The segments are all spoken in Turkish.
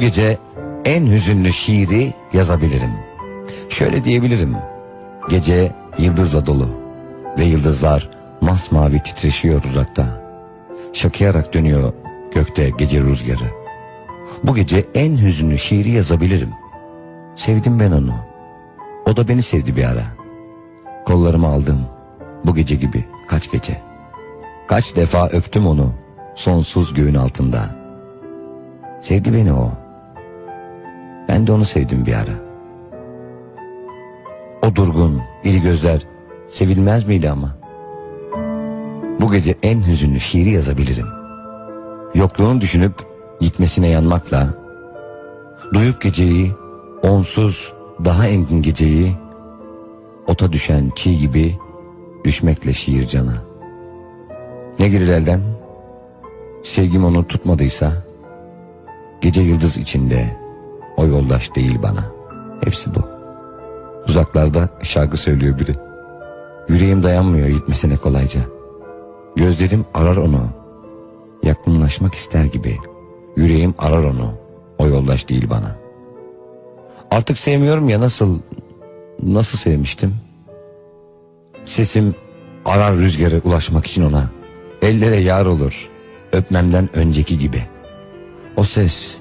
gece en hüzünlü şiiri yazabilirim. Şöyle diyebilirim: gece yıldızla dolu ve yıldızlar masmavi titreşiyor uzakta. Şakıyarak dönüyor gökte gece rüzgarı. Bu gece en hüzünlü şiiri yazabilirim. Sevdim ben onu. O da beni sevdi bir ara. Kollarıma aldım bu gece gibi kaç gece. Kaç defa öptüm onu sonsuz göğün altında. Sevdi beni o. Ben de onu sevdim bir ara. O durgun, iri gözler sevilmez miydi ama? Bu gece en hüzünlü şiiri yazabilirim. Yokluğunu düşünüp gitmesine yanmakla, duyup geceyi, onsuz daha engin geceyi, ota düşen çiğ gibi düşmekle şiir cana. Ne gelir elden? Sevgim onu tutmadıysa, gece yıldız içinde o yoldaş değil bana. Hepsi bu. Uzaklarda şarkı söylüyor biri. Yüreğim dayanmıyor gitmesine kolayca. Gözlerim arar onu, yakınlaşmak ister gibi. Yüreğim arar onu, o yoldaş değil bana. Artık sevmiyorum ya, nasıl sevmiştim? Sesim arar rüzgara ulaşmak için ona. Ellere yar olur, öpmemden önceki gibi. O ses,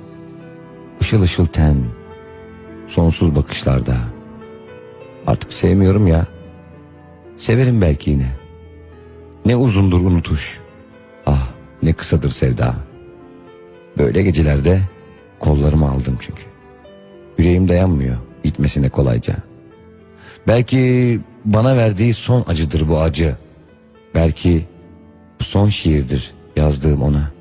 ışıl ışıl ten, sonsuz bakışlarda. Artık sevmiyorum ya, severim belki yine. Ne uzundur unutuş, ah ne kısadır sevda. Böyle gecelerde kollarımı aldım çünkü. Yüreğim dayanmıyor gitmesine kolayca. Belki bana verdiği son acıdır bu acı. Belki bu son şiirdir yazdığım ona.